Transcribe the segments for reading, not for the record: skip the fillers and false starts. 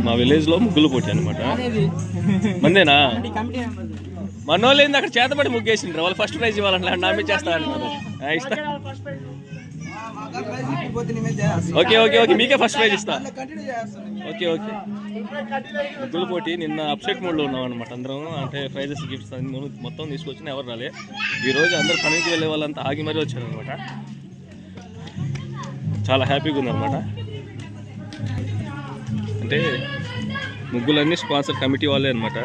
మా విలేజ్లో ముగ్గులు పోటీ అనమాట. మందేనా మన వాళ్ళు ఏంది అక్కడ చేతబడి ముగ్గేసిండ్రు. వాళ్ళు ఫస్ట్ ప్రైజ్ ఇవ్వాలంటే నా మీద చేస్తా అంటున్నారు. ఇస్తా. ఓకే ఓకే ఓకే మీకే ఫస్ట్ ప్రైజ్ ఇస్తా. ఓకే ఓకే ముగ్గులు పోటీ నిన్న అప్సెట్ మూడ్లో ఉన్నాం అనమాట అందరం. అంటే ప్రైజెస్ గిఫ్ట్స్ అన్ని మొత్తం తీసుకొచ్చిన ఎవరు రాలే. ఈరోజు అందరు పనికి వెళ్ళే వాళ్ళంతా ఆగి మరీ వచ్చారు అనమాట. చాలా హ్యాపీగా ఉందన్నమాట. అంటే ముగ్గులన్నీ స్పాన్సర్ కమిటీ వాళ్ళే అనమాట.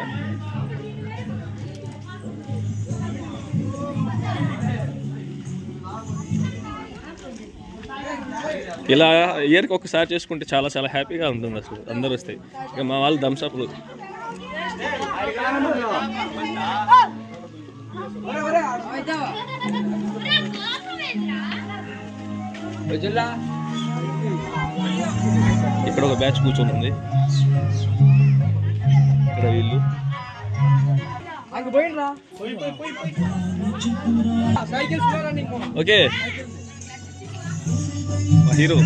ఇలా ఇయర్కి ఒకసారి చేసుకుంటే చాలా చాలా హ్యాపీగా ఉంటుంది. అసలు అందరూ వస్తాయి. ఇక మా వాళ్ళు థమ్స్అప్లు ఇక్కడ ఒక బ్యాచ్ కూర్చొని ఉంది. ఇక్కడ వీళ్ళు ఓకే హీరో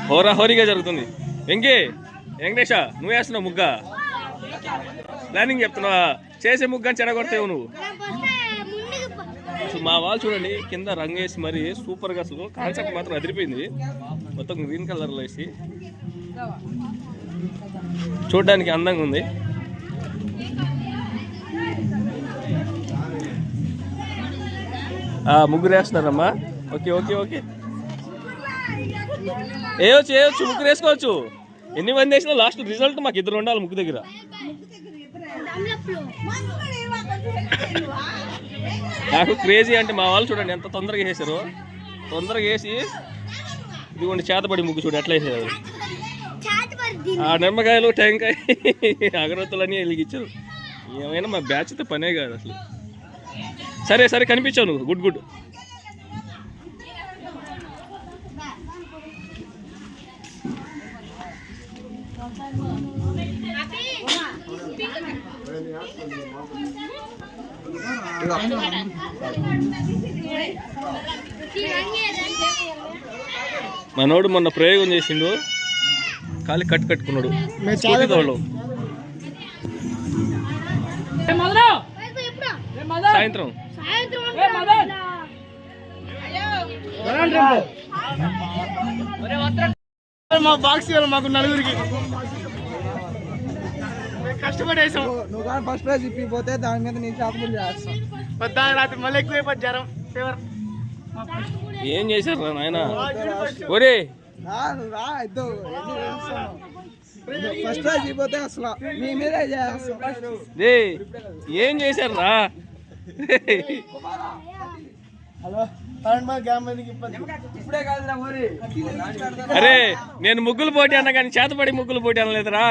హోరా హోరీగా జరుగుతుంది. వెంకటేష నువ్వు వేస్తున్నావు ముగ్గా? ప్లానింగ్ చెప్తున్నావా? చేసే ముగ్గా చెడగొడతావు నువ్వు. మా వాళ్ళు చూడండి కింద రంగేసి మరి సూపర్గా అసలు కాన్సెప్ట్ మాత్రం అదిరిపోయింది. మొత్తం గ్రీన్ కలర్లో వేసి చూడడానికి అందంగా ఉంది. ముగ్గురు వేస్తున్నారమ్మా. ఓకే ఓకే ఓకే వేయచ్చు ముగ్గురు వేసుకోవచ్చు. ఎన్ని మంది వేసినా లాస్ట్ రిజల్ట్ మాకు ఇద్దరు ఉండాలి ముగ్గు దగ్గర. నాకు క్రేజీ అంటే మా వాళ్ళు చూడండి ఎంత తొందరగా వేసారు. తొందరగా వేసి ఇదిగోండి చేతబడి ముగ్గు చూడు ఎట్లా వేసారు. ఆ నిమ్మకాయలు టెంకాయ అగరత్తులన్నీ వెలిగించారు. ఏమైనా మా బ్యాచ్తో పనే కాదు అసలు. సరే సరే కనిపించావు నువ్వు. Good good. మనోడు మొన్న ప్రయోగం చేసిండు. కాలి కట్టుకున్నాడు సాయంత్రం. మా బాక్స్ మాకు నలుగురికి కష్టపడేసాం. నువ్వు కానీ ఫస్ట్ ప్రైజ్ ఇప్పిపోతే దాని మీద నేను చేతబడి చేస్తాను. రాత్రి మళ్ళీ ఎక్కువ జ్వరం ఫీవర్. ఏం చేశారు నాయన? ఒరే ఫస్ట్ ప్రైజ్ ఇవ్వతే అసలు మీ మీదే చేస్తాం. ఏం చేశారు రా? అరే నేను ముగ్గులు పోటీ అన్నా కానీ చేతపడి ముగ్గులు పోటీ అనలేదురా.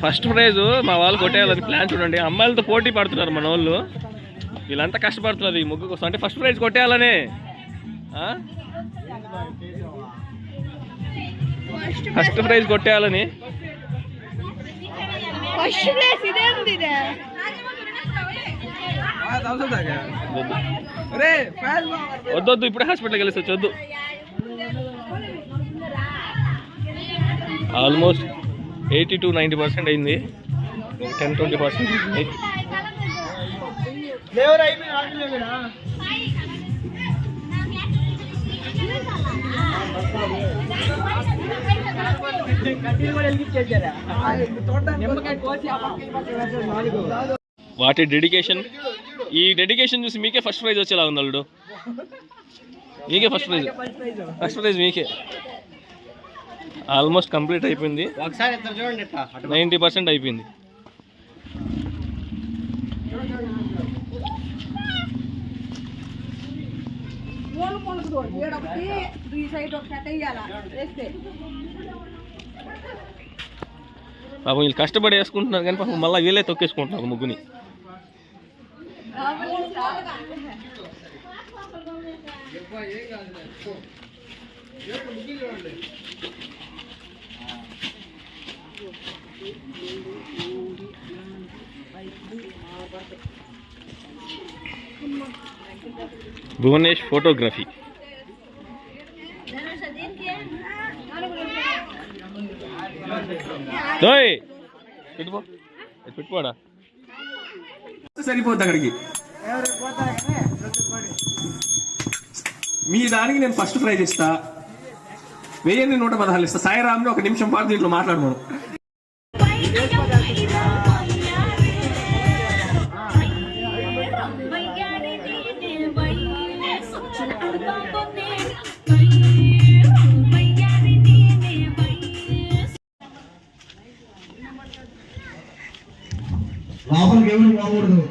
ఫస్ట్ ప్రైజ్ మా వాళ్ళు కొట్టేయాలని ప్లాన్ చూడండి. అమ్మాయిలతో పోటీ పడుతున్నారు మన వాళ్ళు. వీళ్ళంతా కష్టపడుతున్నారు ఈ ముగ్గు కోసం. అంటే ఫస్ట్ ప్రైజ్ కొట్టేయాలనే. ఫస్ట్ ప్రైజ్ కొట్టేయాలని. వద్దొద్దు ఇప్పుడే హాస్పిటల్కి వెళ్ళేసి వచ్చి. ఆల్మోస్ట్ 80 to 90% అయింది. 10-20% వాటి డెడికేషన్. ఈ డెడికేషన్ చూసి మీకే ఫస్ట్ ప్రైజ్ వచ్చేలా ఉంది అల్లుడు. మీకే ఫస్ట్ ప్రైజ్ మీకే. ఆల్మోస్ట్ కంప్లీట్ అయిపోయింది. 90% అయిపోయింది. పాపం వీళ్ళు కష్టపడి వేసుకుంటున్నారు కానీ పాపం మళ్ళీ వీళ్ళే తొక్కేసుకుంటున్నారు ముగ్గుని. భువనేష్ ఫోటోగ్రఫీ. పెట్టుకోడా సరిపోద్ది అక్కడికి. మీ దానికి నేను ఫస్ట్ ప్రైజ్ ఇస్తా, 1116 ఇస్తా. సాయిరామ్ని 1 నిమిషం పాటు దీంట్లో మాట్లాడమను. లోపలికి ఎవరు పోకూడదు.